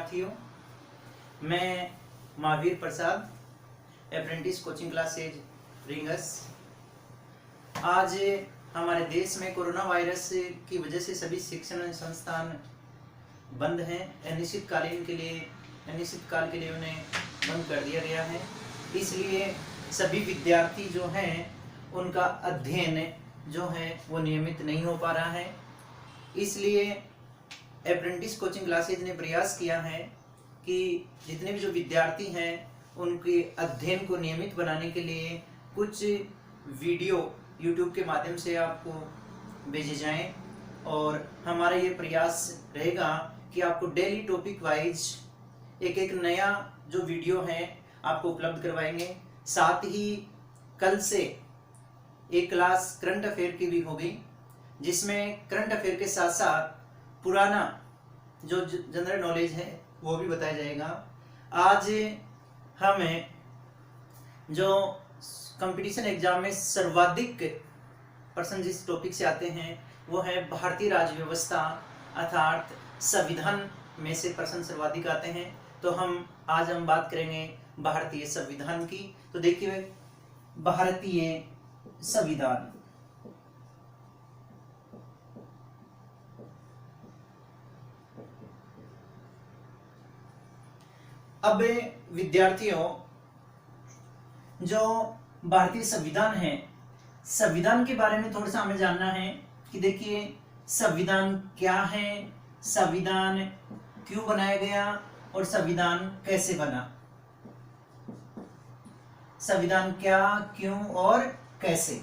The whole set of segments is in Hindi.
विद्यार्थियों, मैं Mahavir Prasad, apprentice coaching classes rings. आज हमारे देश में कोरोना वायरस की वजह से सभी शिक्षण संस्थान बंद हैं। अनिश्चितकाल के लिए उन्हें बंद कर दिया गया है। इसलिए सभी विद्यार्थी जो हैं उनका अध्ययन जो है वो नियमित नहीं हो पा रहा है। इसलिए अप्रेंटिस कोचिंग क्लासेज ने प्रयास किया है कि जितने भी जो विद्यार्थी हैं उनके अध्ययन को नियमित बनाने के लिए कुछ वीडियो YouTube के माध्यम से आपको भेजे जाएं, और हमारा ये प्रयास रहेगा कि आपको डेली टॉपिक वाइज एक नया जो वीडियो है आपको उपलब्ध करवाएंगे। साथ ही कल से एक क्लास करंट अफेयर की भी होगी, जिसमें करंट अफेयर के साथ साथ पुराना जो जनरल नॉलेज है वो भी बताया जाएगा। आज हमें जो कंपटीशन एग्जाम में सर्वाधिक प्रश्न जिस टॉपिक से आते हैं वो है भारतीय राज्य व्यवस्था, अर्थात संविधान में से प्रश्न सर्वाधिक आते हैं। तो आज हम बात करेंगे भारतीय संविधान की। तो देखिए, भारतीय संविधान अब विद्यार्थियों, जो भारतीय संविधान है, संविधान के बारे में थोड़ा सा हमें जानना है कि देखिए संविधान क्या है, संविधान क्यों बनाया गया और संविधान कैसे बना। संविधान क्या, क्यों और कैसे।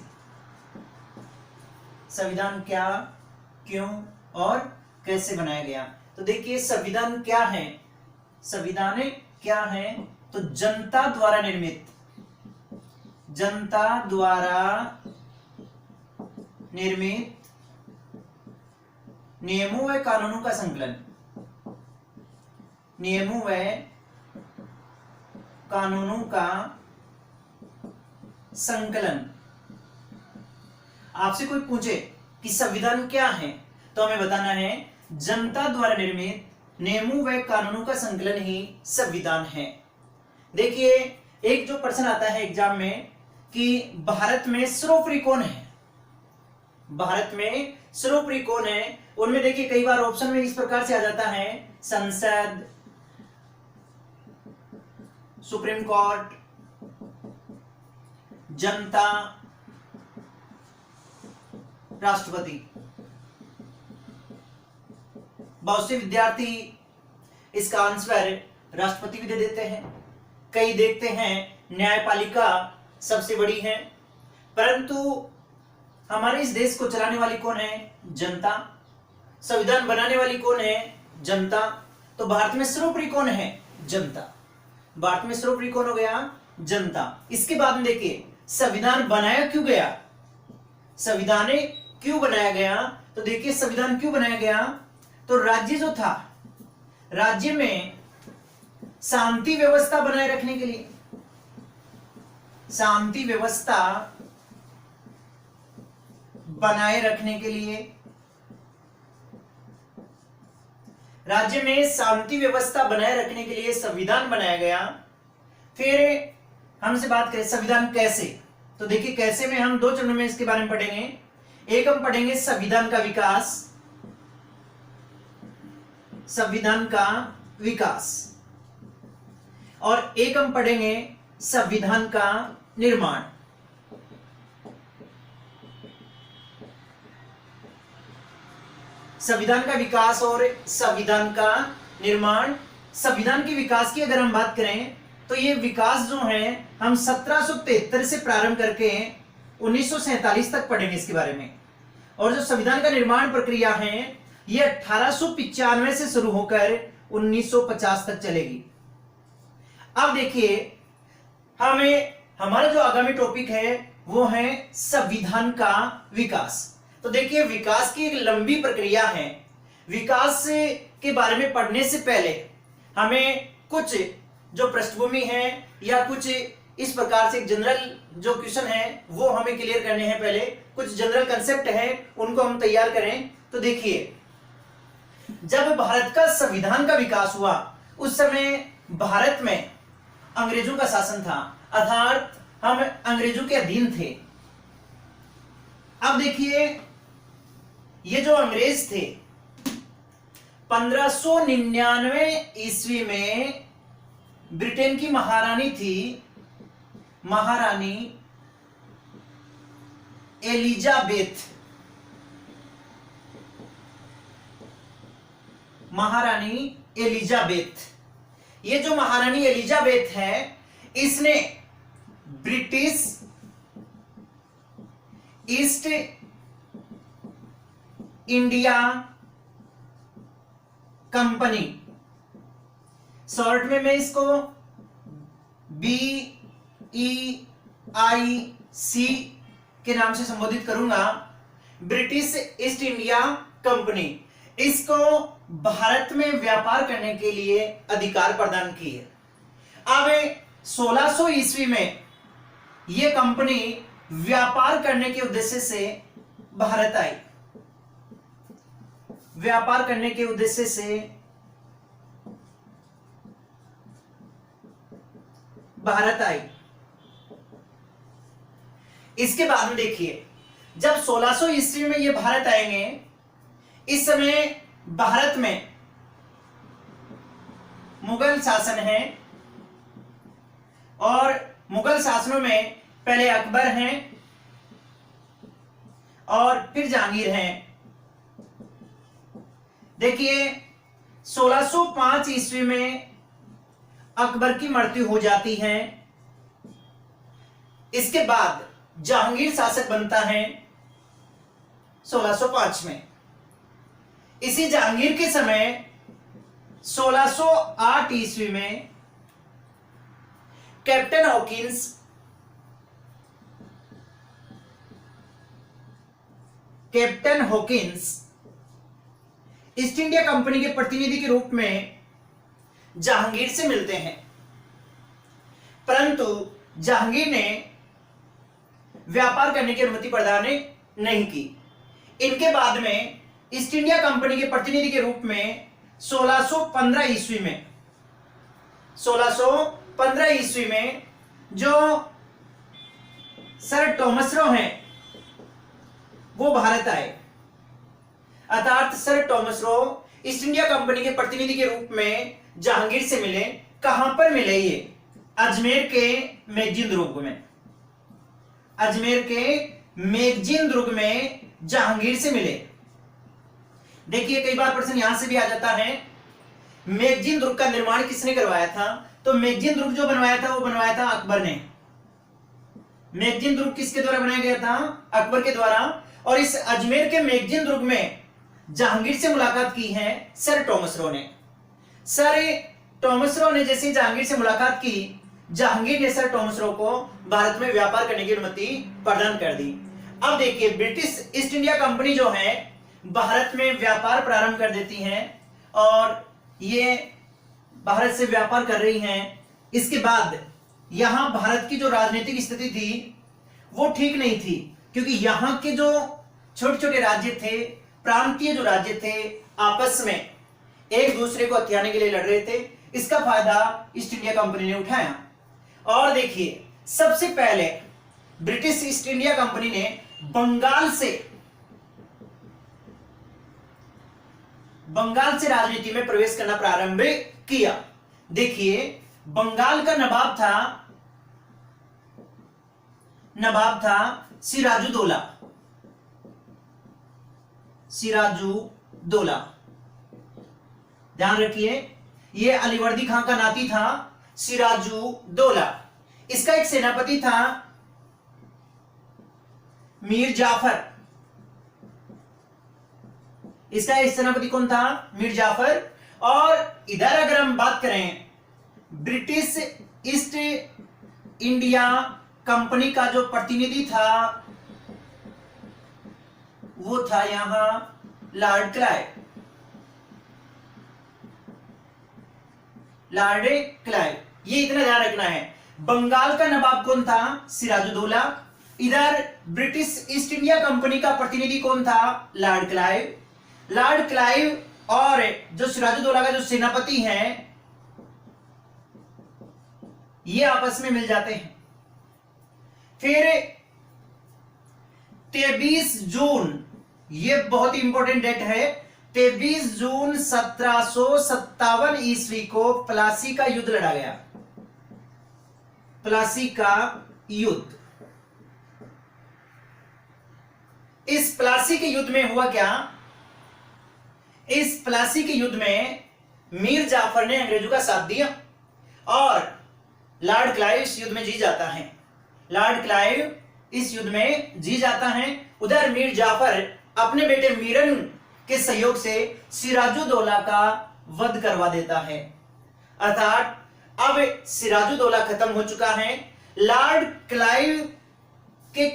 संविधान क्या, क्यों और कैसे बनाया गया। तो देखिए संविधान क्या है। संविधान क्या है तो जनता द्वारा निर्मित, जनता द्वारा निर्मित नियमों व कानूनों का संकलन, नियमों व कानूनों का संकलन। आपसे कोई पूछे कि संविधान क्या है तो हमें बताना है जनता द्वारा निर्मित नियमों व कानूनों का संकलन ही संविधान है। देखिए, एक जो प्रश्न आता है एग्जाम में कि भारत में सर्वोपरि कौन है, भारत में सर्वोपरि कौन है, उनमें देखिए कई बार ऑप्शन में इस प्रकार से आ जाता है संसद, सुप्रीम कोर्ट, जनता, राष्ट्रपति। बहुत से विद्यार्थी इसका आंसर राष्ट्रपति भी दे देते हैं, कई देखते हैं न्यायपालिका सबसे बड़ी है, परंतु हमारे इस देश को चलाने वाली कौन है, जनता। संविधान बनाने वाली कौन है, जनता। तो भारत में सर्वोपरि कौन है, जनता। भारत में सर्वोपरि कौन हो गया, जनता। इसके बाद में देखिए संविधान बनाया क्यों गया, संविधान क्यों बनाया गया। तो देखिए संविधान क्यों बनाया गया तो राज्य जो था, राज्य में शांति व्यवस्था बनाए रखने के लिए, शांति व्यवस्था बनाए रखने के लिए, राज्य में शांति व्यवस्था बनाए रखने के लिए संविधान बनाया गया। फिर हमसे बात करें संविधान कैसे, तो देखिए कैसे में हम दो चरणों में इसके बारे में पढ़ेंगे। एक हम पढ़ेंगे संविधान का विकास, संविधान का विकास, और एक हम पढ़ेंगे संविधान का निर्माण। संविधान का विकास और संविधान का निर्माण। संविधान के विकास की अगर हम बात करें तो ये विकास जो है हम 1773 से प्रारंभ करके 1947 तक पढ़ेंगे इसके बारे में। और जो संविधान का निर्माण प्रक्रिया है ये 1895 से शुरू होकर 1950 तक चलेगी। अब देखिए हमारा जो आगामी टॉपिक है वो है संविधान का विकास। तो देखिए विकास की एक लंबी प्रक्रिया है। विकास के बारे में पढ़ने से पहले हमें कुछ जो पृष्ठभूमि है या कुछ इस प्रकार से जनरल जो क्वेश्चन है वो हमें क्लियर करने हैं। पहले कुछ जनरल कंसेप्ट है उनको हम तैयार करें। तो देखिए जब भारत का संविधान का विकास हुआ उस समय भारत में अंग्रेजों का शासन था, अर्थात हम अंग्रेजों के अधीन थे। अब देखिए, ये जो अंग्रेज थे 1599 ईस्वी में ब्रिटेन की महारानी थी, महारानी एलिजाबेथ। महारानी एलिजाबेथ, ये जो महारानी एलिजाबेथ है, इसने British east India company, short में मैं इसको BEIC के नाम से संबोधित करूंगा, ब्रिटिश ईस्ट इंडिया कंपनी, इसको भारत में व्यापार करने के लिए अधिकार प्रदान किए। अब 1600 ईस्वी में यह कंपनी व्यापार करने के उद्देश्य से भारत आई, व्यापार करने के उद्देश्य से भारत आई। इसके बाद में देखिए, जब 1600 ईस्वी में ये भारत आएंगे, इस समय भारत में मुगल शासन है और मुगल शासनों में पहले अकबर हैं और फिर जहांगीर हैं। देखिए 1605 ईस्वी में अकबर की मृत्यु हो जाती है। इसके बाद जहांगीर शासक बनता है 1605 में। इसी जहांगीर के समय 1608 ईस्वी में captain Hawkins east India company के प्रतिनिधि के रूप में जहांगीर से मिलते हैं, परंतु जहांगीर ने व्यापार करने की अनुमति प्रदान नहीं की। इनके बाद में ईस्ट इंडिया कंपनी के प्रतिनिधि के रूप में 1615 ईस्वी में जो सर टॉमस रो हैं वो भारत आए, अर्थात sir Thomas Roe east India company के प्रतिनिधि के रूप में जहांगीर से मिले। कहां पर मिले ये? अजमेर के मैगजीन दुर्ग में, अजमेर के मैगजीन दुर्ग में जहांगीर से मिले। देखिए कई बार प्रश्न यहां से भी आ जाता है, मैगजीन दुर्ग का निर्माण किसने करवाया था? तो मैगजीन दुर्ग जो बनवाया था वो बनवाया था अकबर ने। मैगजीन दुर्ग किसके द्वारा बनाया गया था? अकबर के द्वारा। और इस अजमेर के मैगजीन दुर्ग में जहांगीर से मुलाकात की है सर टॉमस रो ने। सर टॉमस रो ने जैसे जहांगीर से मुलाकात की, जहांगीर ने सर टॉमस रो को भारत में व्यापार करने की अनुमति प्रदान कर दी। अब देखिए ब्रिटिश ईस्ट इंडिया कंपनी जो है भारत में व्यापार प्रारंभ कर देती हैं और ये भारत से व्यापार कर रही हैं। इसके बाद यहां भारत की जो राजनीतिक स्थिति थी वो ठीक नहीं थी, क्योंकि यहां के जो छोटे छोटे राज्य थे, प्रांतीय जो राज्य थे, आपस में एक दूसरे को हथियाने के लिए लड़ रहे थे। इसका फायदा ईस्ट इंडिया कंपनी ने उठाया। और देखिए सबसे पहले ब्रिटिश ईस्ट इंडिया कंपनी ने बंगाल राजनीति में प्रवेश करना प्रारंभ किया। देखिए बंगाल का नवाब था सिराजुद्दौला। ध्यान रखिए, यह अलीवर्दी खां का नाती था सिराजुद्दौला। इसका एक सेनापति था मीर जाफर। इसका एक सेनापति कौन था? मीर जाफर। और इधर अगर हम बात करें ब्रिटिश ईस्ट इंडिया कंपनी का जो प्रतिनिधि था वो था यहां लॉर्ड क्लाइव। ये इतना ध्यान रखना है। बंगाल का नवाब कौन था? सिराजुद्दौला। इधर ब्रिटिश ईस्ट इंडिया कंपनी का प्रतिनिधि कौन था? Lord Clive. और जो सिराजुद्दौला का जो सेनापति है ये आपस में मिल जाते हैं। फिर 23 जून, ये बहुत ही इंपॉर्टेंट डेट है, 23 जून 1757 ईस्वी को प्लासी का युद्ध लड़ा गया। प्लासी का युद्ध। इस प्लासी के युद्ध में हुआ क्या? इस प्लासी के युद्ध में मीर जाफर ने अंग्रेजों का साथ दिया और लॉर्ड क्लाइव इस युद्ध में जीत जाता है। लॉर्ड क्लाइव इस युद्ध में जीत जाता है। उधर मीर जाफर अपने बेटे मीरन के सहयोग से सिराजुद्दौला का वध करवा देता है। अर्थात अब सिराजुद्दौला खत्म हो चुका है। लॉर्ड क्लाइव के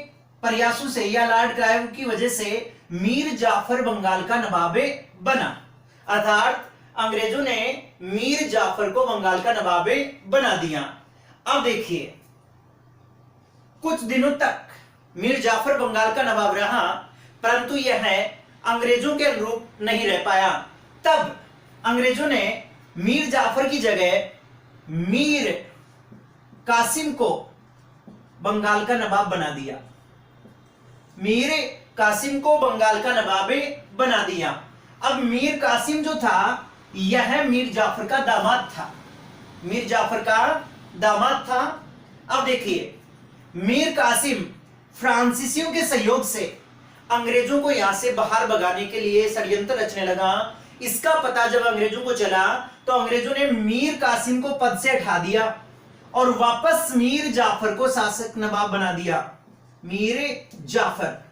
प्रयासों से या लॉर्ड क्लाइव की वजह से मीर जाफर बंगाल का नवाब बना। अर्थात अंग्रेजों ने मीर जाफर को बंगाल का नवाब बना दिया। अब देखिए, कुछ दिनों तक मीर जाफर बंगाल का नवाब रहा, परंतु यह अंग्रेजों के अनुरूप नहीं रह पाया। तब अंग्रेजों ने मीर जाफर की जगह मीर कासिम को बंगाल का नवाब बना दिया। मीर कासिम को बंगाल का नवाब बना दिया। अब मीर कासिम जो था, यह मीर जाफर का दामाद था। मीर जाफर का दामाद था। अब देखिए, मीर कासिम फ्रांसीसियों के सहयोग से अंग्रेजों को यहां से बाहर भगाने के लिए षड्यंत्र रचने लगा। इसका पता जब अंग्रेजों को चला तो अंग्रेजों ने मीर कासिम को पद से हटा दिया और वापस मीर जाफर को शासक नवाब बना दिया। मीर जाफर।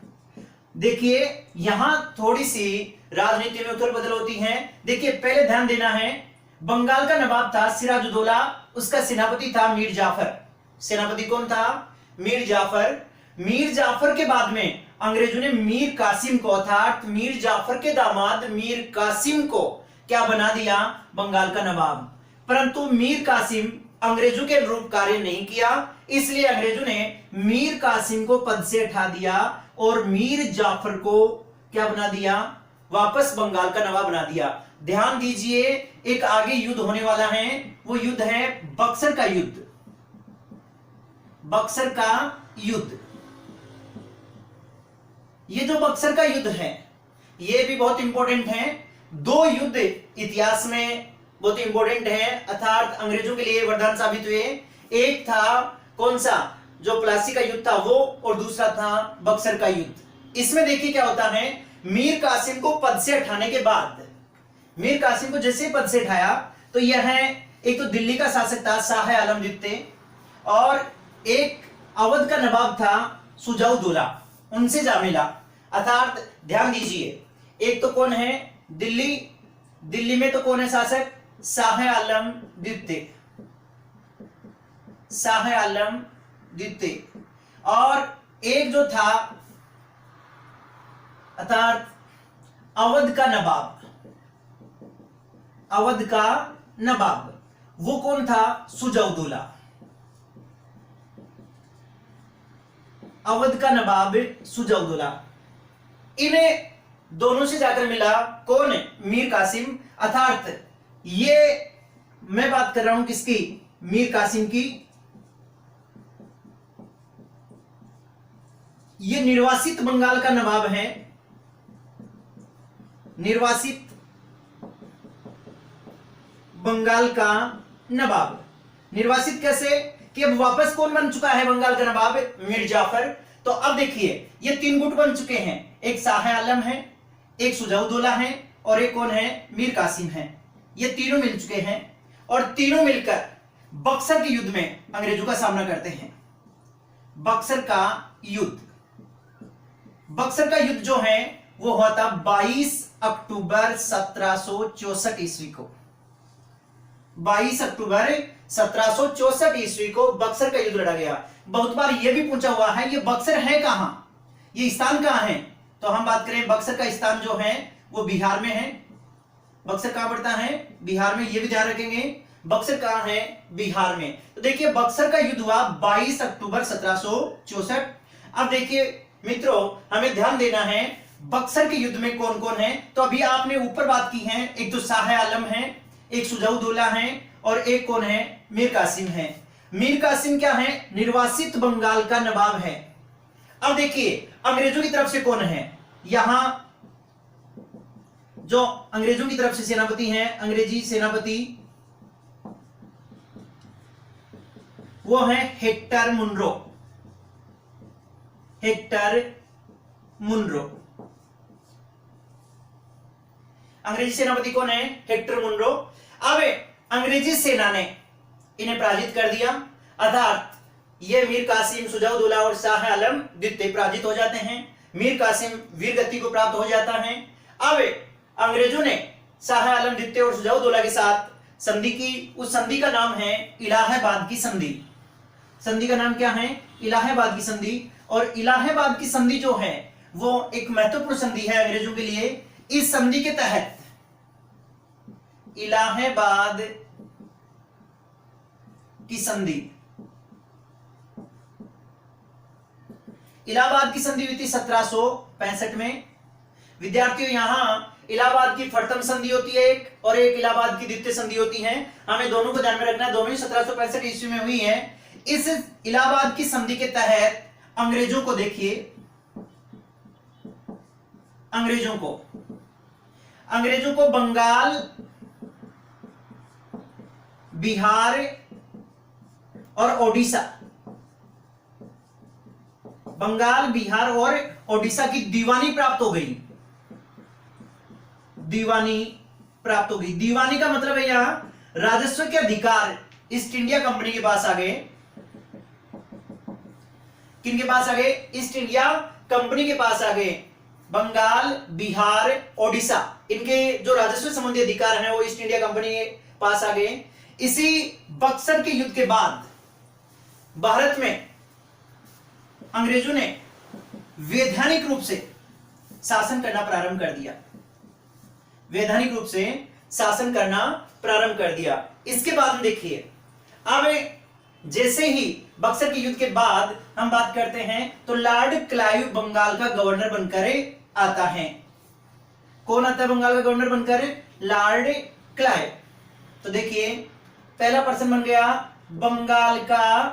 देखिए, यहां थोड़ी सी राजनीति में उथल पुथल होती है। देखिए, पहले ध्यान देना है, बंगाल का नवाब था सिराजुद्दौला, उसका सेनापति था मीर जाफर। सेनापति कौन था? मीर जाफर। मीर जाफर के बाद में अंग्रेजों ने मीर कासिम को, अर्थात मीर जाफर के दामाद मीर कासिम को क्या बना दिया? बंगाल का नवाब। परंतु मीर कासिम अंग्रेजों के अनुरूप कार्य नहीं किया, इसलिए अंग्रेजों ने मीर कासिम को पद से हटा दिया और मीर जाफर को क्या बना दिया? वापस बंगाल का नवाब बना दिया। ध्यान दीजिए, एक आगे युद्ध होने वाला है, वो युद्ध है बक्सर का युद्ध। बक्सर का युद्ध। ये जो बक्सर का युद्ध है, ये भी बहुत इंपॉर्टेंट है। दो युद्ध इतिहास में बहुत इंपॉर्टेंट है, अर्थात अंग्रेजों के लिए वरदान साबित हुए। एक था कौन सा? जो प्लासी का युद्ध था वो, और दूसरा था बक्सर का युद्ध। इसमें देखिए क्या होता है, मीर कासिम को पद से हटाने के बाद, मीर कासिम को जैसे पद से हटाया तो यह एक तो दिल्ली का शासक था शाह आलम द्वितीय, और एक अवध का नवाब था सुजाउद्दौला, उनसे जा मिला। अर्थात ध्यान दीजिए, एक तो कौन है? दिल्ली में तो कौन है शासक? शाह आलम द्वितीय। शाह आलम द्वितीय। और एक जो था अर्थात अवध का नवाब। अवध का नवाब वो कौन था? सुजाउद्दौला। अवध का नवाब सुजाउद्दौला। इन्हें दोनों से जाकर मिला कौन? मीर कासिम। अर्थात ये मैं बात कर रहा हूं किसकी? मीर कासिम की। ये निर्वासित बंगाल का नवाब है। निर्वासित बंगाल का नवाब। निर्वासित कैसे? कि अब वापस कौन बन चुका है बंगाल का नवाब? मीर जाफर। तो अब देखिए, ये तीन गुट बन चुके हैं। एक शाह आलम है, एक सुजाउद्दौला है, और एक कौन है? मीर कासिम है। ये तीनों मिल चुके हैं और तीनों मिलकर बक्सर के युद्ध में अंग्रेजों का सामना करते हैं। बक्सर का युद्ध। बक्सर का युद्ध जो है वो हुआ था 22 अक्टूबर 1764 ईस्वी को। 22 अक्टूबर 1764 ईस्वी को बक्सर का युद्ध लड़ा गया। बहुत बार यह भी पूछा हुआ है, ये बक्सर है कहां, ये स्थान कहां है? तो हम बात करें, बक्सर का स्थान जो है वो बिहार में है। बक्सर कहां पड़ता है? बिहार में। ये भी ध्यान रखेंगे, बक्सर कहां है? बिहार में। तो देखिए, बक्सर का युद्ध हुआ 22 अक्टूबर 1764। अब देखिए मित्रों, हमें ध्यान देना है बक्सर के युद्ध में कौन कौन है। तो अभी आपने ऊपर बात की है, एक तो शाह आलम है, एक सुजाउद्दौला है, और एक कौन है? मीर कासिम है। मीर कासिम क्या है? निर्वासित बंगाल का नवाब है। अब देखिए अंग्रेजों की तरफ से कौन है? यहां जो अंग्रेजों की तरफ से सेनापति हैं, अंग्रेजी सेनापति, वो है हेक्टर मुनरो। हेक्टर मुनरो अंग्रेजी सेनापति कौन है? Hector Munro. अब अंग्रेजी सेना ने इन्हें पराजित कर दिया, अर्थात ये मीर कासिम, सुजाउद्दौला और शाह आलम द्वितीय पराजित हो जाते हैं। मीर कासिम वीर गति को प्राप्त हो जाता है। अब अंग्रेजों ने शाह आलम द्वितीय और सुजाउद्दौला के साथ संधि की। उस संधि का नाम है इलाहाबाद की संधि। संधि का नाम क्या है? इलाहाबाद की संधि। और इलाहाबाद की संधि जो है वो एक महत्वपूर्ण संधि है अंग्रेजों के लिए। इस संधि के तहत इलाहाबाद की संधि, इलाहाबाद की संधि हुई थी 1765 में। विद्यार्थियों यहां इलाहाबाद की प्रथम संधि होती है एक, और एक इलाहाबाद की द्वितीय संधि होती है। हमें दोनों को ध्यान में रखना है, दोनों ही 1765 ईस्वी में हुई है। इस इलाहाबाद की संधि के तहत अंग्रेजों को देखिए, अंग्रेजों को बंगाल, बिहार और ओडिशा, बंगाल, बिहार और ओडिशा की दीवानी प्राप्त हो गई। दीवानी प्राप्त हो गई। दीवानी का मतलब है यहां राजस्व के अधिकार ईस्ट इंडिया कंपनी के पास आ गए। किनके पास आ गए? ईस्ट इंडिया कंपनी के पास आ गए। बंगाल, बिहार, ओडिशा, इनके जो राजस्व संबंधी अधिकार हैं वो ईस्ट इंडिया कंपनी के पास आ गए। इसी बक्सर के युद्ध के बाद भारत में अंग्रेजों ने वैधानिक रूप से शासन करना प्रारंभ कर दिया। वैधानिक रूप से शासन करना प्रारंभ कर दिया। इसके बाद में देखिए, अब जैसे ही बक्सर के युद्ध के बाद हम बात करते हैं तो लॉर्ड क्लाइव बंगाल का गवर्नर बनकर आता है। कौन आता है बंगाल का गवर्नर बनकर? Lord Clive. तो देखिए पहला पर्सन बन गया बंगाल का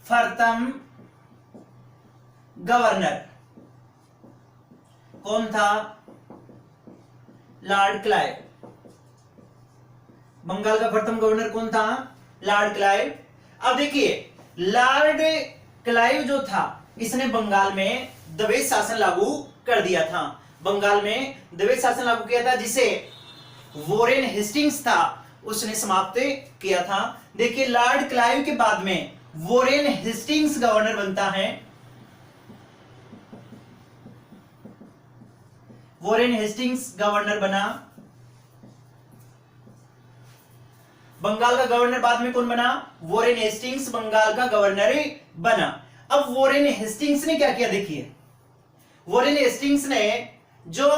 प्रथम गवर्नर। कौन था? Lord Clive. बंगाल का प्रथम गवर्नर कौन था? Lord Clive. अब देखिए लॉर्ड क्लाइव जो था, इसने बंगाल में द्वैध शासन लागू कर दिया था। बंगाल में द्वैध शासन लागू किया था, जिसे वॉरेन हेस्टिंग्स था उसने समाप्त किया था। देखिए लॉर्ड क्लाइव के बाद में वॉरेन हेस्टिंग्स गवर्नर बनता है। वॉरेन हेस्टिंग्स गवर्नर बना। बंगाल का गवर्नर बाद में कौन बना? वॉरेन हेस्टिंग्स बंगाल का गवर्नर बना। अब वॉरेन हेस्टिंग्स ने क्या किया? देखिए वॉरेन हेस्टिंग्स ने जो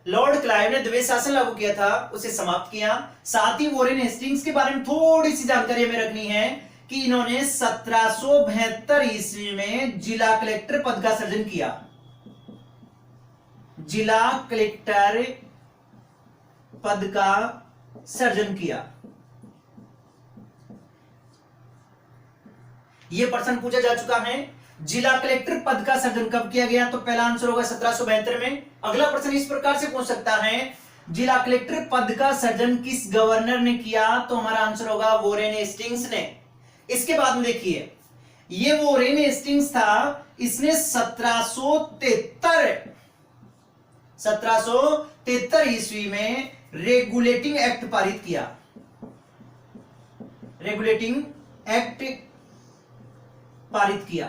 लॉर्ड क्लाइव ने द्वैध शासन लागू किया था उसे समाप्त किया। साथ ही वॉरेन हेस्टिंग्स के बारे में थोड़ी सी जानकारी हमें रखनी है कि इन्होंने 1772 ईस्वी में जिला कलेक्टर पद का सृजन किया। जिला कलेक्टर पद का सृजन किया। यह प्रश्न पूछा जा चुका है, जिला कलेक्टर पद का सृजन कब किया गया? तो पहला आंसर होगा 1772 में। अगला प्रश्न इस प्रकार से पूछ सकता है, जिला कलेक्टर पद का सृजन किस गवर्नर ने किया? तो हमारा आंसर होगा वॉरेन हेस्टिंग्स ने। इसके बाद में देखिए ये वॉरेन हेस्टिंग्स था, इसने 1773 ईस्वी में रेगुलेटिंग एक्ट पारित किया। रेगुलेटिंग एक्ट पारित किया।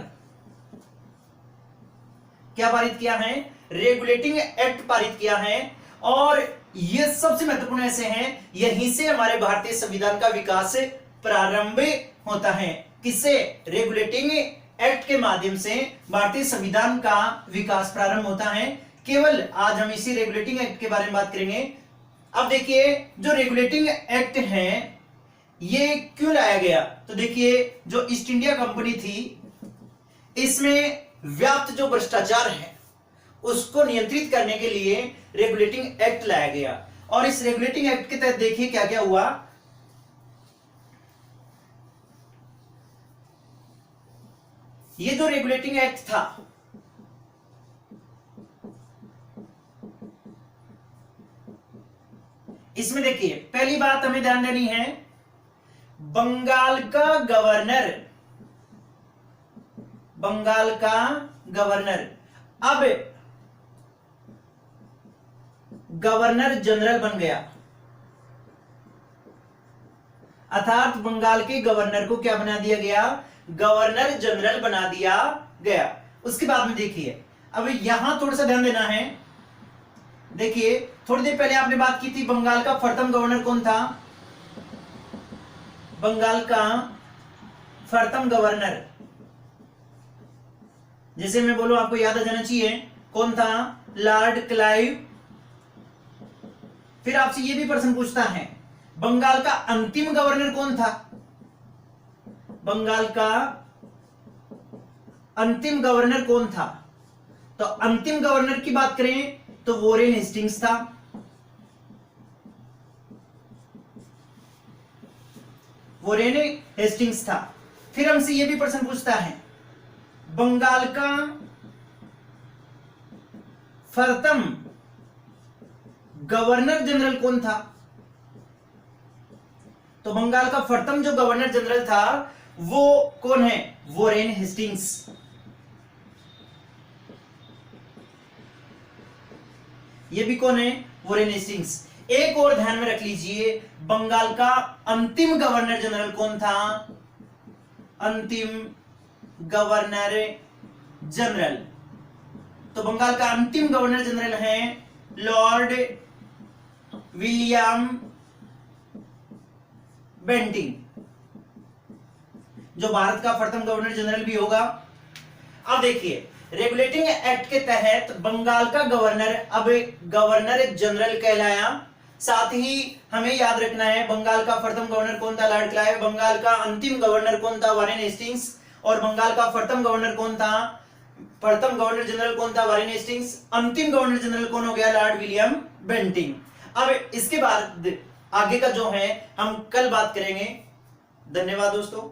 क्या पारित किया है? रेगुलेटिंग एक्ट पारित किया है। और यह सबसे महत्वपूर्ण ऐसे हैं, यहीं से हमारे भारतीय संविधान का विकास प्रारंभ होता है। किससे? रेगुलेटिंग एक्ट के माध्यम से भारतीय संविधान का विकास प्रारंभ होता है। केवल आज हम इसी रेगुलेटिंग एक्ट के बारे में बात करेंगे। अब देखिए जो रेगुलेटिंग एक्ट है ये क्यों लाया गया? तो देखिए जो ईस्ट इंडिया कंपनी थी, इसमें व्याप्त जो भ्रष्टाचार है उसको नियंत्रित करने के लिए रेगुलेटिंग एक्ट लाया गया। और इस रेगुलेटिंग एक्ट के तहत देखिए क्या क्या हुआ। ये जो रेगुलेटिंग एक्ट था, इसमें देखिए पहली बात हमें ध्यान देनी है, बंगाल का गवर्नर, बंगाल का गवर्नर अब गवर्नर जनरल बन गया, अर्थात बंगाल के गवर्नर को क्या बना दिया गया, गवर्नर जनरल बना दिया गया। उसके बाद में देखिए, अब यहां थोड़ा सा ध्यान देना है। देखिए थोड़ी देर पहले आपने बात की थी बंगाल का प्रथम गवर्नर कौन था, बंगाल का प्रथम गवर्नर, जैसे मैं बोलूं आपको याद आ जाना चाहिए, कौन था, लॉर्ड क्लाइव। फिर आपसे यह भी प्रश्न पूछता है, बंगाल का अंतिम गवर्नर कौन था, बंगाल का अंतिम गवर्नर कौन था। तो अंतिम गवर्नर की बात करें तो वॉरेन हेस्टिंग्स था, वॉरेन हेस्टिंग्स था। फिर हमसे यह भी प्रश्न पूछता है, बंगाल का प्रथम गवर्नर जनरल कौन था। तो बंगाल का प्रथम जो गवर्नर जनरल था वो कौन है, वॉरेन हेस्टिंग्स। ये भी कौन है, वॉरेन हेस्टिंग्स। एक और ध्यान में रख लीजिए, बंगाल का अंतिम गवर्नर जनरल कौन था, अंतिम गवर्नर जनरल। तो बंगाल का अंतिम गवर्नर जनरल है लॉर्ड विलियम बेंटिंग, जो भारत का प्रथम गवर्नर जनरल भी होगा। अब देखिए रेगुलेटिंग एक्ट के तहत बंगाल का गवर्नर अब गवर्नर जनरल कहलाया। साथ ही हमें याद रखना है बंगाल का प्रथम गवर्नर कौन था, लॉर्ड क्लाइव। बंगाल का अंतिम गवर्नर कौन था, वॉरेन हेस्टिंग्स। और बंगाल का प्रथम गवर्नर कौन था, प्रथम गवर्नर जनरल कौन था, वॉरेन हेस्टिंग्स। अंतिम गवर्नर जनरल कौन हो गया, लॉर्ड विलियम बेंटिंग। अब इसके बाद आगे का जो है हम कल बात करेंगे। धन्यवाद दोस्तों।